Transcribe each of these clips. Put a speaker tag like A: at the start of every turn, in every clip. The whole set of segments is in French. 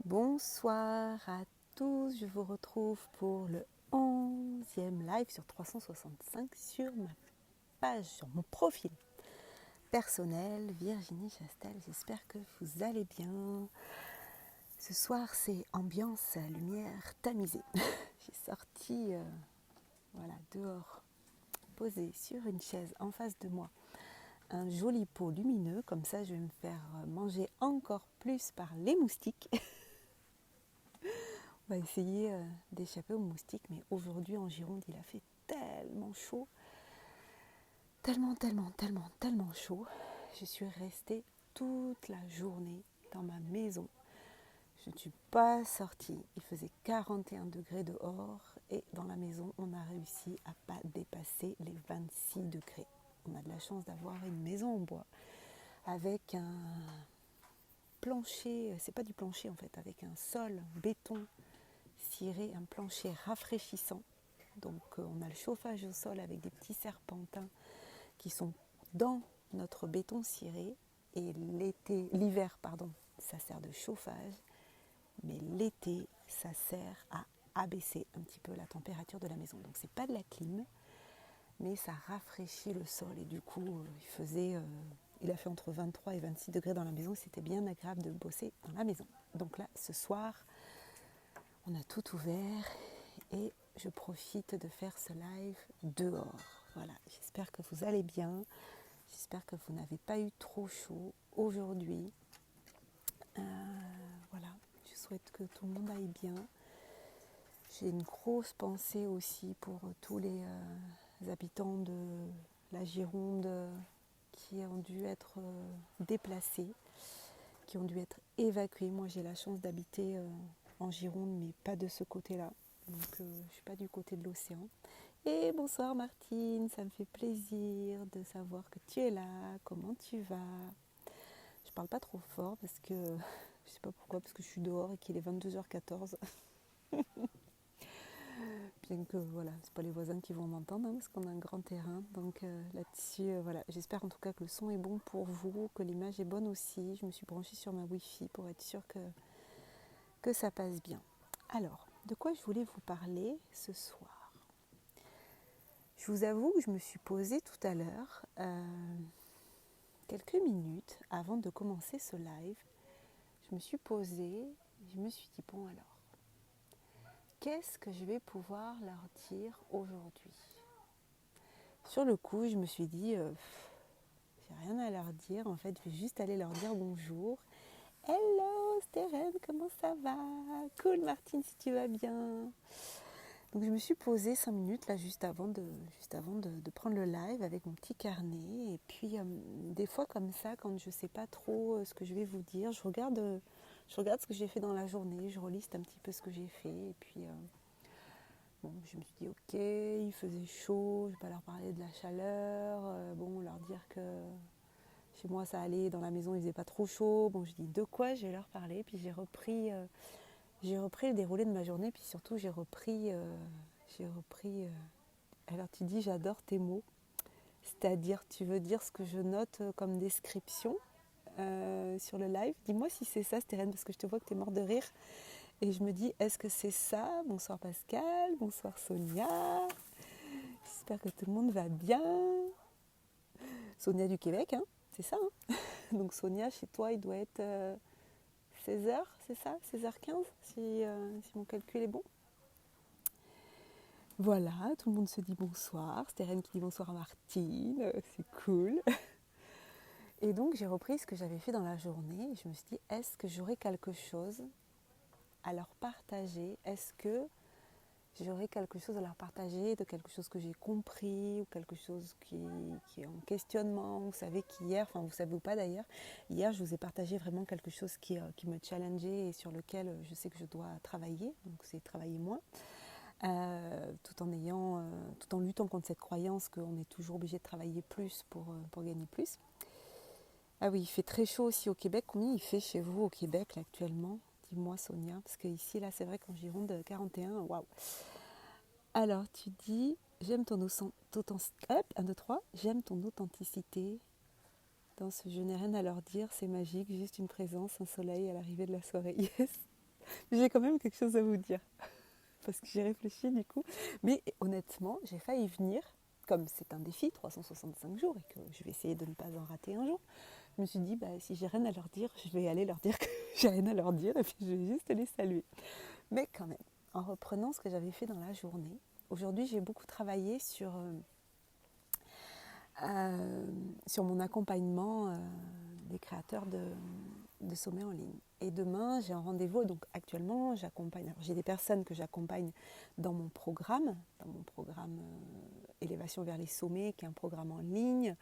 A: Bonsoir à tous, je vous retrouve pour le 11e live sur 365 sur ma page, sur mon profil personnel, Virginie Chastel. J'espère que vous allez bien. Ce soir, c'est ambiance lumière tamisée. J'ai sorti dehors, posé sur une chaise en face de moi, un joli pot lumineux. Comme ça, je vais me faire manger encore plus par les moustiques. On va essayer d'échapper aux moustiques, mais aujourd'hui en Gironde, il a fait tellement chaud, tellement chaud. Je suis restée toute la journée dans ma maison. Je ne suis pas sortie. Il faisait 41 degrés dehors et dans la maison, on a réussi à pas dépasser les 26 degrés. On a de la chance d'avoir une maison en bois avec un plancher, c'est pas du plancher en fait, avec un sol béton ciré, un plancher rafraîchissant. Donc on a le chauffage au sol avec des petits serpentins qui sont dans notre béton ciré. Et l'hiver, ça sert de chauffage. Mais l'été, ça sert à abaisser un petit peu la température de la maison. Donc c'est pas de la clim, mais ça rafraîchit le sol. Et du coup, il a fait entre 23 et 26 degrés dans la maison. C'était bien agréable de bosser dans la maison. Donc là, ce soir, on a tout ouvert et je profite de faire ce live dehors. Voilà, j'espère que vous allez bien. J'espère que vous n'avez pas eu trop chaud aujourd'hui. Voilà, je souhaite que tout le monde aille bien. J'ai une grosse pensée aussi pour tous les habitants de la Gironde qui ont dû être déplacés, qui ont dû être évacués. Moi, j'ai la chance d'habiter en Gironde, mais pas de ce côté-là. Donc, je ne suis pas du côté de l'océan. Et bonsoir Martine, ça me fait plaisir de savoir que tu es là. Comment tu vas? Je parle pas trop fort parce que, je sais pas pourquoi, parce que je suis dehors et qu'il est 22h14. Bien que voilà, c'est pas les voisins qui vont m'entendre parce qu'on a un grand terrain. Donc là-dessus, voilà, j'espère en tout cas que le son est bon pour vous, que l'image est bonne aussi. Je me suis branchée sur ma Wi-Fi pour être sûre que ça passe bien. Alors, de quoi je voulais vous parler ce soir? Je vous avoue que je me suis posée tout à l'heure, quelques minutes avant de commencer ce live. Je me suis posée, je me suis dit, bon alors, qu'est-ce que je vais pouvoir leur dire aujourd'hui? Sur le coup, je me suis dit, j'ai rien à leur dire. En fait, je vais juste aller leur dire bonjour. Hello Steren, comment ça va? Cool Martine, si tu vas bien. Donc je me suis posée 5 minutes là juste avant de prendre le live avec mon petit carnet. Et puis des fois comme ça, quand je ne sais pas trop ce que je vais vous dire, je regarde ce que j'ai fait dans la journée, je reliste un petit peu ce que j'ai fait. Et puis je me suis dit ok, il faisait chaud, je ne vais pas leur parler de la chaleur, leur dire que chez moi ça allait, dans la maison il faisait pas trop chaud. Bon, je dis de quoi je vais leur parler, puis j'ai repris le déroulé de ma journée, puis surtout j'ai repris alors tu dis j'adore tes mots, c'est-à-dire tu veux dire ce que je note comme description sur le live. Dis-moi si c'est ça Stérène, parce que je te vois que tu es mort de rire. Et je me dis, est-ce que c'est ça? Bonsoir Pascal, bonsoir Sonia. J'espère que tout le monde va bien. Sonia du Québec, hein, c'est ça. Hein. Donc Sonia, chez toi, il doit être 16h, c'est ça? 16h15, si mon calcul est bon. Voilà, tout le monde se dit bonsoir. Stérène qui dit bonsoir à Martine, c'est cool. Et donc j'ai repris ce que j'avais fait dans la journée et je me suis dit, est-ce que j'aurais quelque chose à leur partager? Est-ce que j'aurais quelque chose à leur partager de quelque chose que j'ai compris ou quelque chose qui est en questionnement? Vous savez qu'hier, enfin vous savez ou pas d'ailleurs, hier je vous ai partagé vraiment quelque chose qui me challengeait et sur lequel je sais que je dois travailler, donc c'est travailler moins. Tout en luttant contre cette croyance qu'on est toujours obligé de travailler plus pour gagner plus. Ah oui, il fait très chaud aussi au Québec. Combien il fait chez vous au Québec là, actuellement? Dis-moi Sonia, parce qu'ici là c'est vrai qu'en Gironde 41, waouh. Alors tu dis, j'aime ton authenticité. Dans ce je n'ai rien à leur dire, c'est magique, juste une présence, un soleil à l'arrivée de la soirée. Yes. J'ai quand même quelque chose à vous dire. Parce que j'ai réfléchi du coup. Mais honnêtement, j'ai failli venir, comme c'est un défi, 365 jours, et que je vais essayer de ne pas en rater un jour. Je me suis dit, si j'ai rien à leur dire, je vais aller leur dire que j'ai rien à leur dire, et puis je vais juste les saluer. Mais quand même, en reprenant ce que j'avais fait dans la journée, aujourd'hui j'ai beaucoup travaillé sur mon accompagnement des créateurs de sommets en ligne. Et demain, j'ai un rendez-vous. Donc actuellement, j'ai des personnes que j'accompagne dans mon programme Élévation vers les sommets, qui est un programme en ligne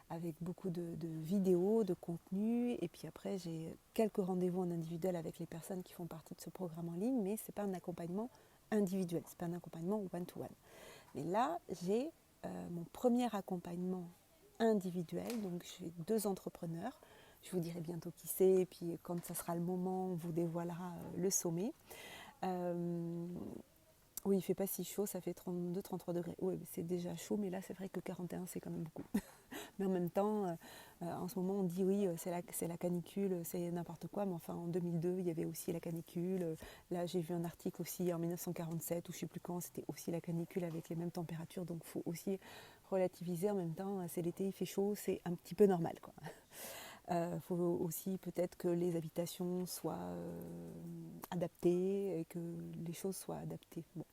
A: avec beaucoup de vidéos, de contenu. Et puis après, j'ai quelques rendez-vous en individuel avec les personnes qui font partie de ce programme en ligne, mais ce n'est pas un accompagnement individuel, ce n'est pas un accompagnement one-to-one. Mais là, j'ai mon premier accompagnement individuel. Donc j'ai 2 entrepreneurs. Je vous dirai bientôt qui c'est, et puis quand ça sera le moment, on vous dévoilera le sommet. Oui, il ne fait pas si chaud, ça fait 32-33 degrés. Oui, c'est déjà chaud, mais là c'est vrai que 41 c'est quand même beaucoup. Mais en même temps, en ce moment on dit oui, c'est la canicule, c'est n'importe quoi, mais enfin en 2002 il y avait aussi la canicule. Là j'ai vu un article aussi en 1947, ou je ne sais plus quand, c'était aussi la canicule avec les mêmes températures, donc il faut aussi relativiser. En même temps, c'est l'été, il fait chaud, c'est un petit peu normal, quoi. Faut aussi peut-être que les habitations soient adaptées et que les choses soient adaptées. Bon,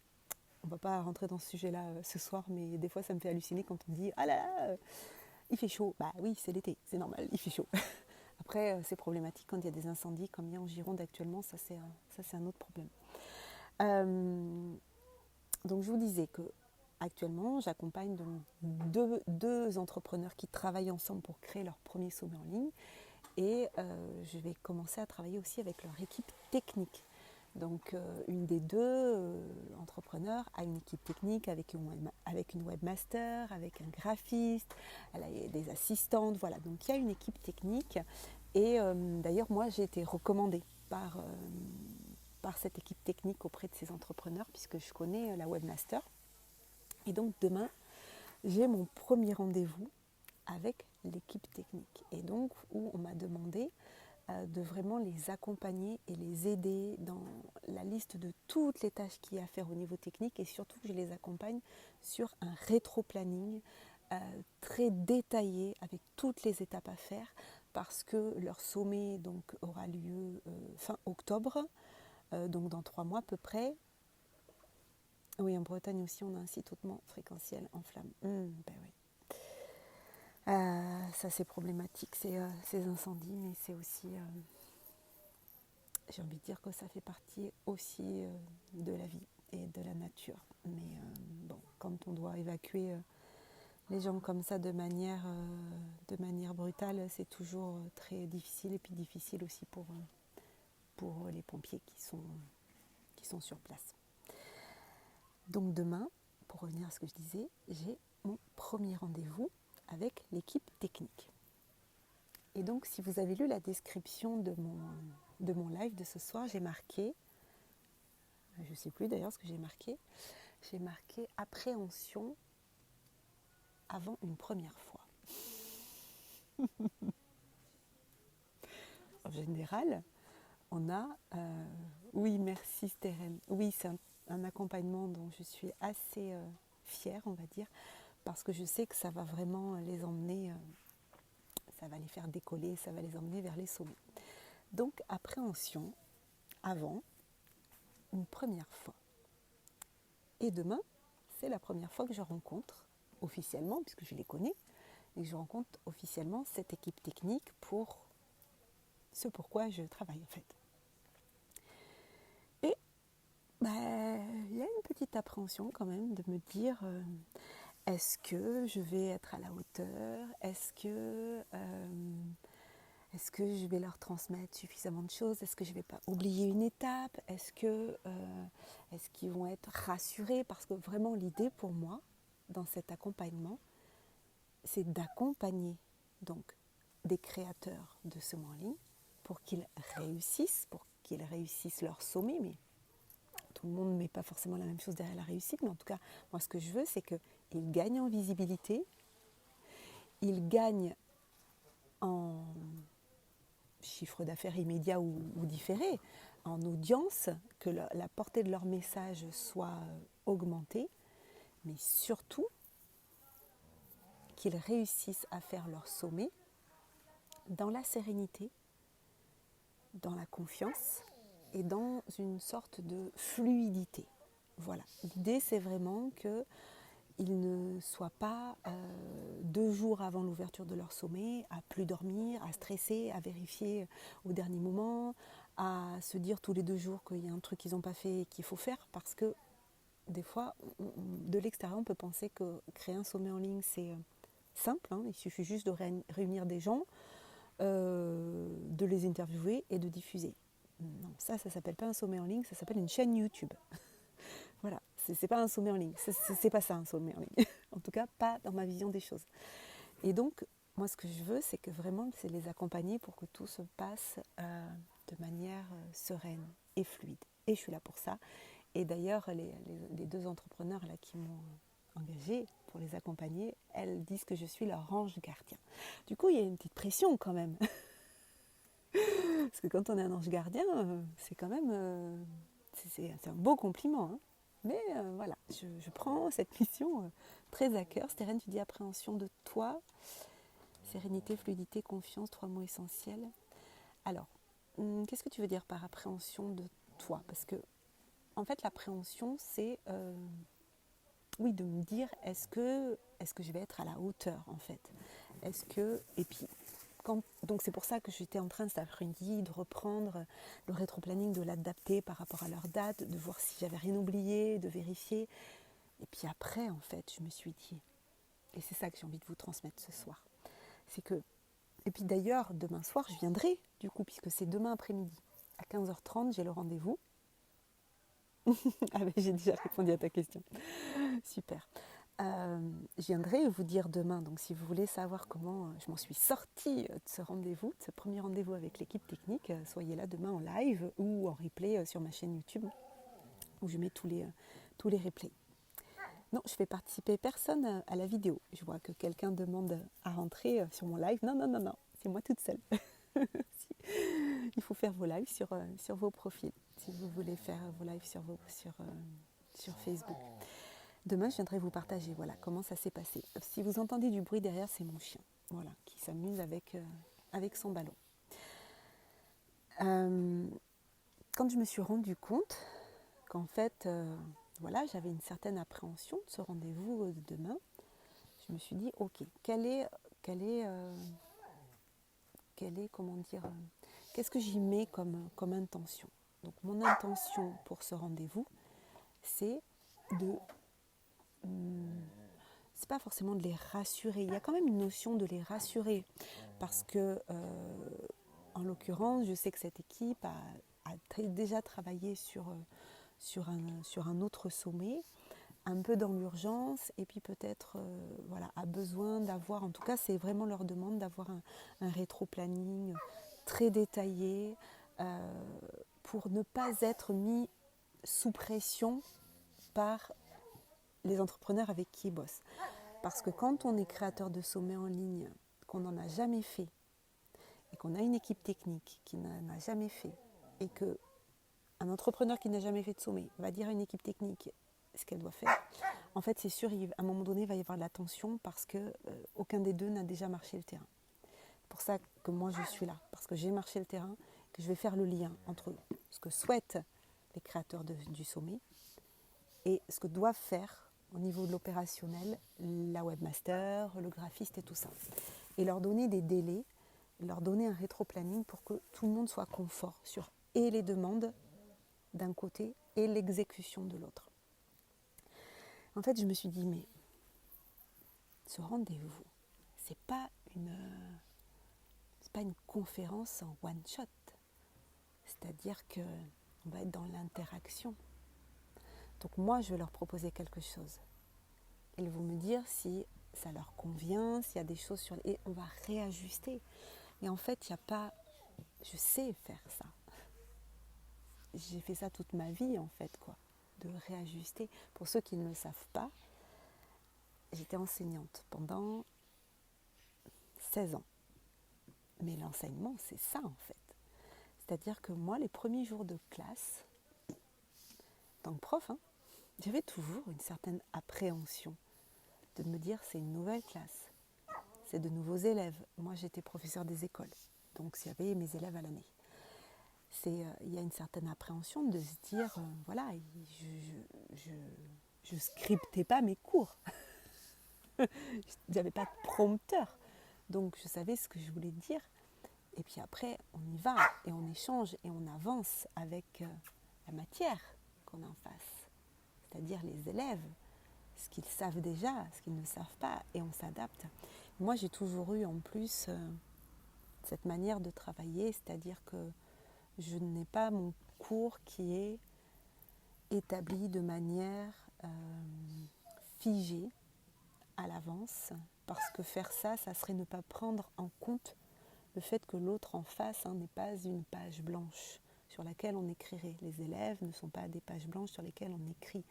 A: on ne va pas rentrer dans ce sujet-là ce soir, mais des fois ça me fait halluciner quand on dit « Ah là là, il fait chaud ». Bah oui, c'est l'été, c'est normal, il fait chaud. Après, c'est problématique quand il y a des incendies, comme il y a en Gironde actuellement, ça c'est un autre problème. Donc je vous disais que actuellement, j'accompagne donc deux entrepreneurs qui travaillent ensemble pour créer leur premier sommet en ligne, et je vais commencer à travailler aussi avec leur équipe technique. Donc une des deux entrepreneurs a une équipe technique avec une webmaster, avec un graphiste, elle a des assistantes, voilà. Donc il y a une équipe technique, et d'ailleurs moi j'ai été recommandée par cette équipe technique auprès de ces entrepreneurs, puisque je connais la webmaster. Et donc demain, j'ai mon premier rendez-vous avec l'équipe technique, et donc où on m'a demandé de vraiment les accompagner et les aider dans la liste de toutes les tâches qu'il y a à faire au niveau technique, et surtout que je les accompagne sur un rétro-planning très détaillé avec toutes les étapes à faire, parce que leur sommet donc aura lieu fin octobre, donc dans 3 mois à peu près. Oui, en Bretagne aussi, on a un site hautement fréquentiel en flammes. Ben oui. Ça c'est problématique, ces incendies, mais c'est aussi, j'ai envie de dire que ça fait partie aussi de la vie et de la nature. Mais bon, quand on doit évacuer les gens comme ça de manière brutale, c'est toujours très difficile, et puis difficile aussi pour les pompiers qui sont sur place. Donc demain, pour revenir à ce que je disais, j'ai mon premier rendez-vous avec l'équipe technique. Et donc, si vous avez lu la description de mon live de ce soir, j'ai marqué, je ne sais plus d'ailleurs ce que j'ai marqué appréhension avant une première fois. En général, on a, oui, merci Steren, oui, c'est un accompagnement dont je suis assez fière, on va dire, parce que je sais que ça va vraiment les emmener, ça va les faire décoller, ça va les emmener vers les sommets. Donc, appréhension avant une première fois. Et demain, c'est la première fois que je rencontre officiellement, puisque je les connais, et que je rencontre officiellement cette équipe technique pour ce pourquoi je travaille en fait. Et il y a une petite appréhension quand même de me dire est-ce que je vais être à la hauteur, est-ce que je vais leur transmettre suffisamment de choses, est-ce que je ne vais pas oublier une étape, est-ce qu'ils vont être rassurés, parce que vraiment l'idée pour moi dans cet accompagnement, c'est d'accompagner donc des créateurs de semences en ligne pour qu'ils réussissent leur sommet. Mais tout le monde ne met pas forcément la même chose derrière la réussite, mais en tout cas, moi ce que je veux, c'est qu'ils gagnent en visibilité, ils gagnent en chiffre d'affaires immédiat ou différé, en audience, que la portée de leur message soit augmentée, mais surtout qu'ils réussissent à faire leur sommet dans la sérénité, dans la confiance et dans une sorte de fluidité. Voilà, l'idée c'est vraiment qu'ils ne soient pas 2 jours avant l'ouverture de leur sommet à plus dormir, à stresser, à vérifier au dernier moment, à se dire tous les 2 jours qu'il y a un truc qu'ils n'ont pas fait et qu'il faut faire, parce que des fois, de l'extérieur, on peut penser que créer un sommet en ligne, c'est simple, hein, il suffit juste de réunir des gens, de les interviewer et de diffuser. Non, ça s'appelle pas un sommet en ligne, ça s'appelle une chaîne YouTube. Voilà, c'est pas un sommet en ligne, c'est pas ça un sommet en ligne. En tout cas, pas dans ma vision des choses. Et donc, moi ce que je veux, c'est que vraiment, c'est les accompagner pour que tout se passe de manière sereine et fluide. Et je suis là pour ça. Et d'ailleurs, les 2 entrepreneurs là, qui m'ont engagée pour les accompagner, elles disent que je suis leur ange gardien. Du coup, il y a une petite pression quand même. Parce que quand on est un ange gardien, c'est quand même c'est un beau compliment. Hein. Mais voilà, je prends cette mission très à cœur. Stérène, tu dis appréhension de toi, sérénité, fluidité, confiance, 3 mots essentiels. Alors, qu'est-ce que tu veux dire par appréhension de toi? Parce que, en fait, l'appréhension, c'est oui, de me dire est-ce que je vais être à la hauteur, en fait? Est-ce que, et puis, donc c'est pour ça que j'étais en train cet après-midi de reprendre le rétro-planning, de l'adapter par rapport à leur date, de voir si j'avais rien oublié, de vérifier. Et puis après, en fait, je me suis dit, et c'est ça que j'ai envie de vous transmettre ce soir, c'est que, et puis d'ailleurs, demain soir, je viendrai, du coup, puisque c'est demain après-midi, à 15h30, j'ai le rendez-vous. Ah ben j'ai déjà répondu à ta question. Super. Je viendrai vous dire demain, donc si vous voulez savoir comment je m'en suis sortie de ce rendez-vous, de ce premier rendez-vous avec l'équipe technique, soyez là demain en live ou en replay sur ma chaîne YouTube, où je mets tous les replays. Non, je fais participer personne à la vidéo. Je vois que quelqu'un demande à rentrer sur mon live. Non, non, non, non, c'est moi toute seule. Il faut faire vos lives sur vos profils, si vous voulez faire vos lives sur Facebook. Demain, je viendrai vous partager comment ça s'est passé. Si vous entendez du bruit derrière, c'est mon chien, qui s'amuse avec son ballon. Quand je me suis rendu compte qu'en fait, j'avais une certaine appréhension de ce rendez-vous de demain, je me suis dit, ok, qu'est-ce que j'y mets comme intention? Donc mon intention pour ce rendez-vous, c'est c'est pas forcément de les rassurer. Il y a quand même une notion de les rassurer parce que, en l'occurrence, je sais que cette équipe a déjà travaillé sur un autre sommet, un peu dans l'urgence, et puis peut-être a besoin d'avoir, en tout cas c'est vraiment leur demande d'avoir un rétro-planning très détaillé pour ne pas être mis sous pression par les entrepreneurs avec qui ils bossent. Parce que quand on est créateur de sommets en ligne, qu'on n'en a jamais fait, et qu'on a une équipe technique qui n'en a jamais fait, et qu'un entrepreneur qui n'a jamais fait de sommet va dire à une équipe technique ce qu'elle doit faire, en fait c'est sûr, à un moment donné, il va y avoir de la tension parce qu'aucun des deux n'a déjà marché le terrain. C'est pour ça que moi je suis là, parce que j'ai marché le terrain, que je vais faire le lien entre ce que souhaitent les créateurs du sommet et ce que doivent faire au niveau de l'opérationnel, la webmaster, le graphiste et tout ça. Et leur donner des délais, leur donner un rétro-planning pour que tout le monde soit confort sur et les demandes d'un côté et l'exécution de l'autre. En fait, je me suis dit, mais ce rendez-vous, c'est pas une conférence en one-shot. C'est-à-dire qu'on va être dans l'interaction. Donc moi, je vais leur proposer quelque chose. Elles vont me dire si ça leur convient, s'il y a des choses et on va réajuster. Et en fait, il n'y a pas... Je sais faire ça. J'ai fait ça toute ma vie, en fait, de réajuster. Pour ceux qui ne le savent pas, j'étais enseignante pendant 16 ans. Mais l'enseignement, c'est ça en fait. C'est-à-dire que moi, les premiers jours de classe, en tant que prof, j'avais toujours une certaine appréhension de me dire c'est une nouvelle classe, c'est de nouveaux élèves. Moi, j'étais professeur des écoles, donc il y avait mes élèves à l'année. Il y a une certaine appréhension de se dire, voilà, je scriptais pas mes cours. J'avais pas de prompteur. Donc je savais ce que je voulais dire. Et puis après, on y va et on échange et on avance avec la matière qu'on a en face. C'est-à-dire les élèves, ce qu'ils savent déjà, ce qu'ils ne savent pas, et on s'adapte. Moi, j'ai toujours eu en plus cette manière de travailler, c'est-à-dire que je n'ai pas mon cours qui est établi de manière figée à l'avance, parce que faire ça, ça serait ne pas prendre en compte le fait que l'autre en face n'est pas une page blanche sur laquelle on écrirait. Les élèves ne sont pas des pages blanches sur lesquelles on écrit.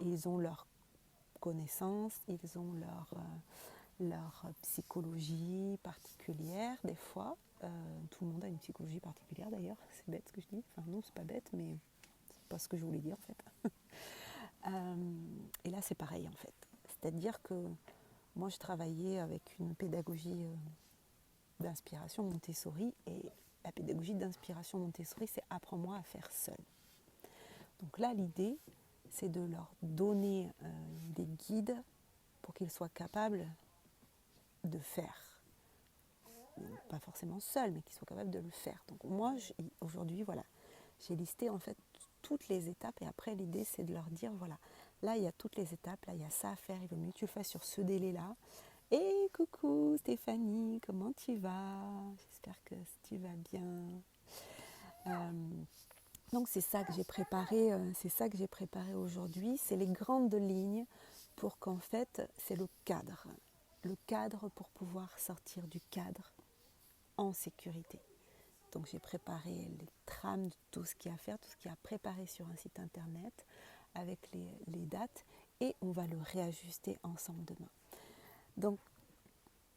A: Ils ont leurs connaissances, ils ont leur psychologie particulière des fois. Tout le monde a une psychologie particulière d'ailleurs, c'est bête ce que je dis. Enfin non, c'est pas bête, mais c'est pas ce que je voulais dire en fait. Et là c'est pareil en fait. C'est-à-dire que moi je travaillais avec une pédagogie d'inspiration Montessori, et la pédagogie d'inspiration Montessori, c'est apprends-moi à faire seul. Donc là l'idée c'est de leur donner des guides pour qu'ils soient capables de faire. Pas forcément seuls, mais qu'ils soient capables de le faire. Donc moi aujourd'hui voilà, j'ai listé en fait toutes les étapes, et après l'idée c'est de leur dire voilà, là il y a toutes les étapes, là il y a ça à faire, il vaut mieux que tu le fasses sur ce délai là. Et coucou Stéphanie, comment tu vas? J'espère que tu vas bien. Donc c'est ça que j'ai préparé, aujourd'hui. C'est les grandes lignes pour qu'en fait, c'est le cadre pour pouvoir sortir du cadre en sécurité. Donc j'ai préparé les trames de tout ce qu'il y a à faire, tout ce qu'il y a à préparer sur un site internet avec les dates, et on va le réajuster ensemble demain. Donc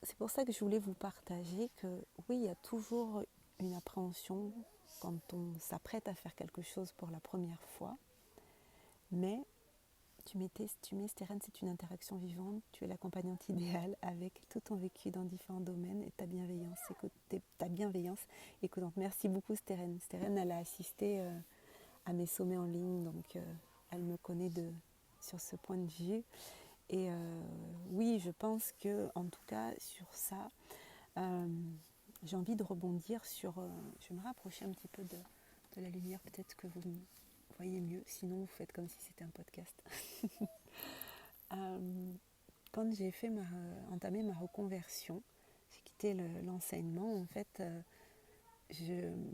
A: c'est pour ça que je voulais vous partager que oui, il y a toujours une appréhension quand on s'apprête à faire quelque chose pour la première fois, mais tu mets Stérène, c'est une interaction vivante, tu es l'accompagnante idéale avec tout ton vécu dans différents domaines et ta bienveillance écoutante. Merci beaucoup Stérène. Stérène, elle a assisté à mes sommets en ligne, donc elle me connaît sur ce point de vue. Et oui, je pense que, en tout cas, sur ça, j'ai envie de rebondir sur... je vais me rapprocher un petit peu de la lumière, peut-être que vous me voyez mieux, sinon vous faites comme si c'était un podcast. Quand j'ai entamé ma reconversion, j'ai quitté l'enseignement, en fait,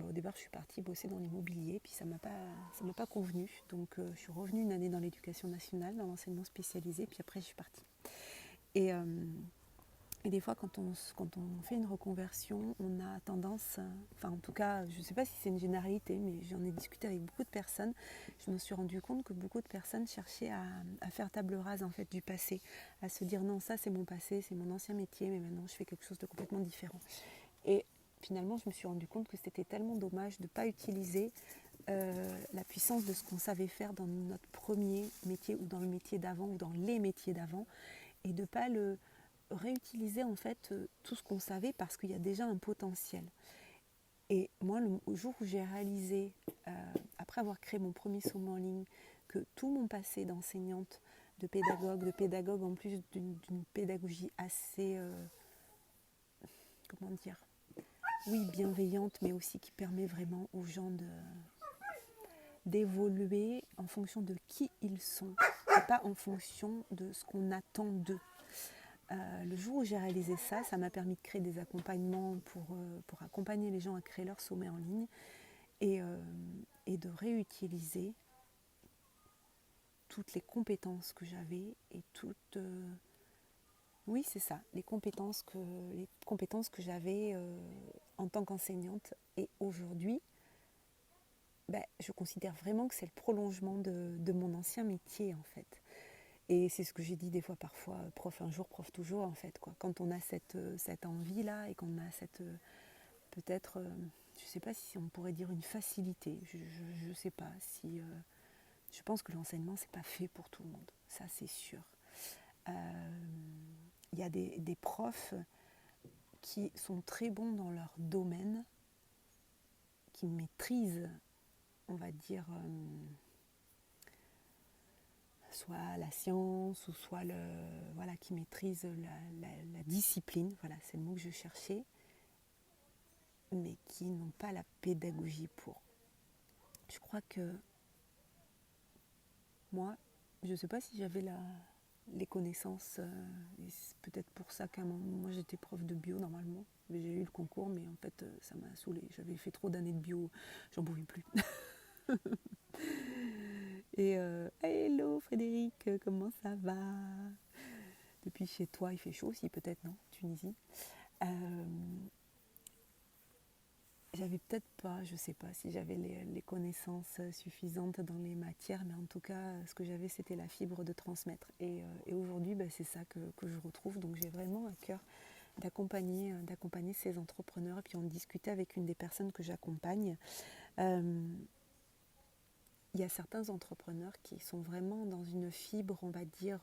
A: au départ je suis partie bosser dans l'immobilier, puis ça m'a pas convenu, donc je suis revenue une année dans l'éducation nationale, dans l'enseignement spécialisé, puis après je suis partie. Et des fois, quand on fait une reconversion, on a tendance, enfin en tout cas, je ne sais pas si c'est une généralité, mais j'en ai discuté avec beaucoup de personnes, je me suis rendu compte que beaucoup de personnes cherchaient à faire table rase en fait du passé, à se dire non, ça c'est mon passé, c'est mon ancien métier, mais maintenant je fais quelque chose de complètement différent. Et finalement, je me suis rendu compte que c'était tellement dommage de ne pas utiliser la puissance de ce qu'on savait faire dans notre premier métier, ou dans le métier d'avant, ou dans les métiers d'avant, et de ne pas le réutiliser en fait tout ce qu'on savait, parce qu'il y a déjà un potentiel. Et moi, le jour où j'ai réalisé, après avoir créé mon premier sommet en ligne, que tout mon passé d'enseignante, de pédagogue en plus d'une pédagogie assez, comment dire, oui, bienveillante, mais aussi qui permet vraiment aux gens d'évoluer en fonction de qui ils sont, et pas en fonction de ce qu'on attend d'eux. Le jour où j'ai réalisé ça, ça m'a permis de créer des accompagnements pour accompagner les gens à créer leur sommet en ligne, et de réutiliser toutes les compétences que j'avais, et oui c'est ça, les compétences que j'avais en tant qu'enseignante. Et aujourd'hui, je considère vraiment que c'est le prolongement de mon ancien métier en fait. Et c'est ce que j'ai dit des fois parfois, prof un jour, prof toujours en fait, quoi. Quand on a cette envie-là, et qu'on a peut-être, je ne sais pas si on pourrait dire une facilité, je ne sais pas si... je pense que l'enseignement, c'est pas fait pour tout le monde, ça c'est sûr. Il y a des profs qui sont très bons dans leur domaine, qui maîtrisent, on va dire, soit la science, ou soit qui maîtrisent la discipline, voilà, c'est le mot que je cherchais, mais qui n'ont pas la pédagogie pour. Je crois que moi, je ne sais pas si j'avais les connaissances, et c'est peut-être pour ça qu'à un moment, moi j'étais prof de bio normalement, mais j'ai eu le concours, mais en fait ça m'a saoulée, j'avais fait trop d'années de bio, j'en pouvais plus. Et hello Frédéric, comment ça va? Depuis chez toi, il fait chaud aussi peut-être, non? Tunisie. J'avais peut-être pas, je sais pas si j'avais les connaissances suffisantes dans les matières, mais en tout cas, ce que j'avais, c'était la fibre de transmettre. Et aujourd'hui, c'est ça que je retrouve. Donc j'ai vraiment à cœur d'accompagner ces entrepreneurs. Et puis on discutait avec une des personnes que j'accompagne. Il y a certains entrepreneurs qui sont vraiment dans une fibre, on va dire,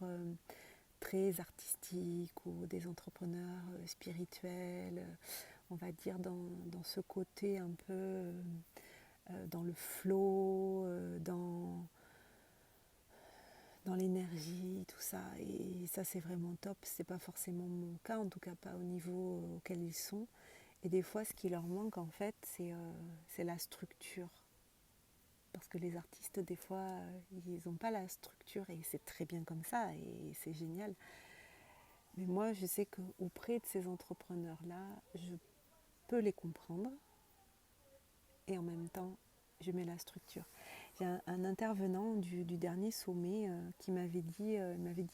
A: très artistique, ou des entrepreneurs spirituels, on va dire dans ce côté un peu dans le flow, dans l'énergie, tout ça. Et ça, c'est vraiment top. C'est pas forcément mon cas, en tout cas pas au niveau auquel ils sont. Et des fois, ce qui leur manque, en fait, c'est la structure. Parce que les artistes, des fois, ils n'ont pas la structure, et c'est très bien comme ça, et c'est génial. Mais moi, je sais qu'auprès de ces entrepreneurs-là, je peux les comprendre, et en même temps, je mets la structure. J'ai un intervenant du dernier sommet qui m'avait dit,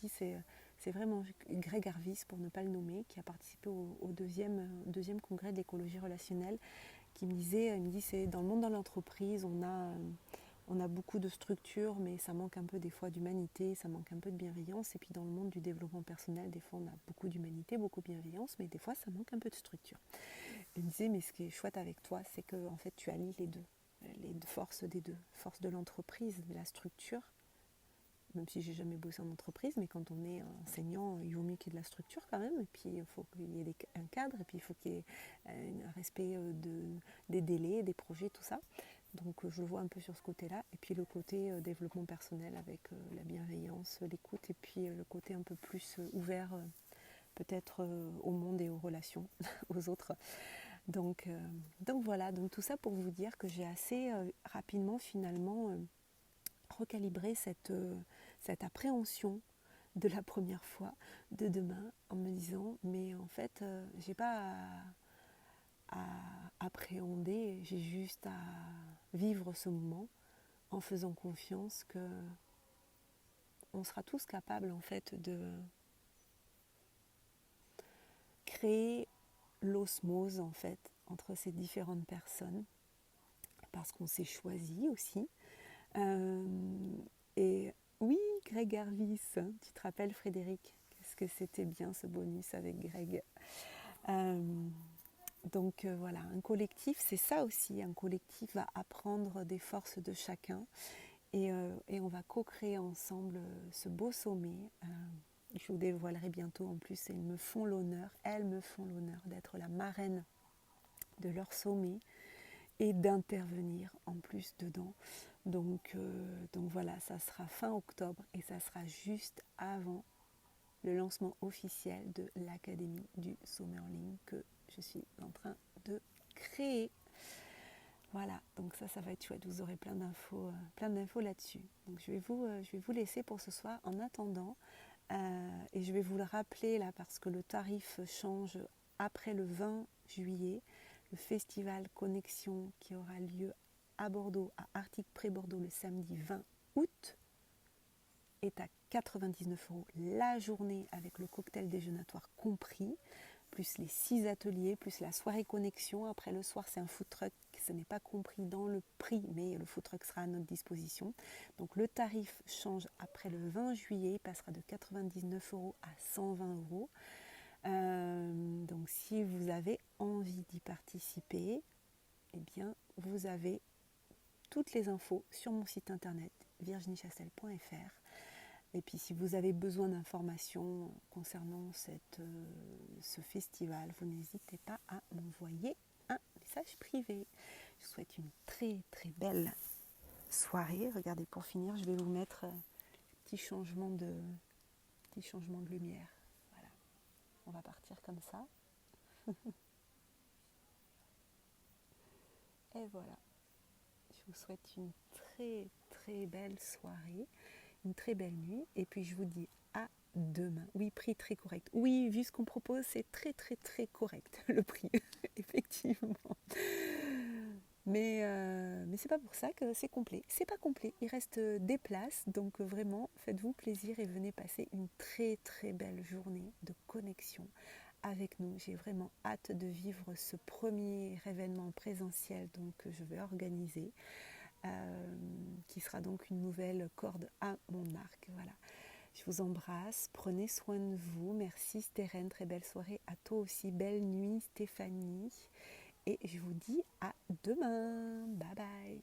A: c'est vraiment Greg Harvis, pour ne pas le nommer, qui a participé au deuxième congrès de l'écologie relationnelle, qui me disait, c'est dans le monde de l'entreprise, on a beaucoup de structures, mais ça manque un peu des fois d'humanité, ça manque un peu de bienveillance. Et puis dans le monde du développement personnel, des fois on a beaucoup d'humanité, beaucoup de bienveillance, mais des fois ça manque un peu de structure. Il me disait, mais ce qui est chouette avec toi, c'est que en fait tu allies les deux forces des deux, force de l'entreprise, de la structure, même si j'ai jamais bossé en entreprise, mais quand on est enseignant, il vaut mieux qu'il y ait de la structure quand même, et puis il faut qu'il y ait un cadre, et puis il faut qu'il y ait un respect des délais, des projets, tout ça. Donc je le vois un peu sur ce côté-là, et puis le côté développement personnel avec la bienveillance, l'écoute, et puis le côté un peu plus ouvert peut-être au monde et aux relations, aux autres. Donc voilà, donc tout ça pour vous dire que j'ai assez rapidement finalement recalibré cette appréhension de la première fois, de demain, en me disant mais en fait j'ai pas à appréhender, j'ai juste à vivre ce moment en faisant confiance que on sera tous capables en fait de créer l'osmose en fait entre ces différentes personnes, parce qu'on s'est choisi aussi. Et oui, Greg Harvis, tu te rappelles Frédéric, qu'est-ce que c'était bien ce bonus avec Greg. Donc voilà, un collectif, c'est ça aussi, un collectif va apprendre des forces de chacun, et on va co-créer ensemble ce beau sommet. Je vous dévoilerai bientôt, en plus elles me font l'honneur d'être la marraine de leur sommet et d'intervenir en plus dedans. Donc voilà, ça sera fin octobre, et ça sera juste avant le lancement officiel de l'Académie du sommet en ligne que je suis en train de créer. Voilà, donc ça va être chouette, vous aurez plein d'infos là-dessus. Donc je vais vous laisser pour ce soir en attendant, et je vais vous le rappeler là parce que le tarif change après le 20 juillet. Le festival Connexion qui aura lieu à Bordeaux, à Arctic Pré-Bordeaux, le samedi 20 août, est à 99 € la journée, avec le cocktail déjeunatoire compris, plus les 6 ateliers, plus la soirée Connexion. Après le soir, c'est un food truck, ce n'est pas compris dans le prix, mais le food truck sera à notre disposition. Donc le tarif change après le 20 juillet, il passera de 99 € à 120 €. Donc si vous avez envie d'y participer, eh bien vous avez toutes les infos sur mon site internet virginiechastel.fr. Et puis si vous avez besoin d'informations concernant ce festival, vous n'hésitez pas à m'envoyer un message privé. Je vous souhaite une très très belle soirée. Regardez, pour finir, je vais vous mettre un petit changement de lumière. Voilà, on va partir comme ça. Et voilà, je vous souhaite une très très belle soirée, une très belle nuit, et puis je vous dis à demain. Oui, prix très correct. Oui, vu ce qu'on propose, c'est très très très correct le prix, effectivement. Mais c'est pas pour ça que c'est complet. C'est pas complet. Il reste des places, donc vraiment faites-vous plaisir et venez passer une très très belle journée de connexion avec nous. J'ai vraiment hâte de vivre ce premier événement présentiel donc, que je vais organiser, qui sera donc une nouvelle corde à mon arc. Voilà. Je vous embrasse, prenez soin de vous. Merci Stérène, très belle soirée à toi aussi. Belle nuit Stéphanie. Et je vous dis à demain. Bye bye.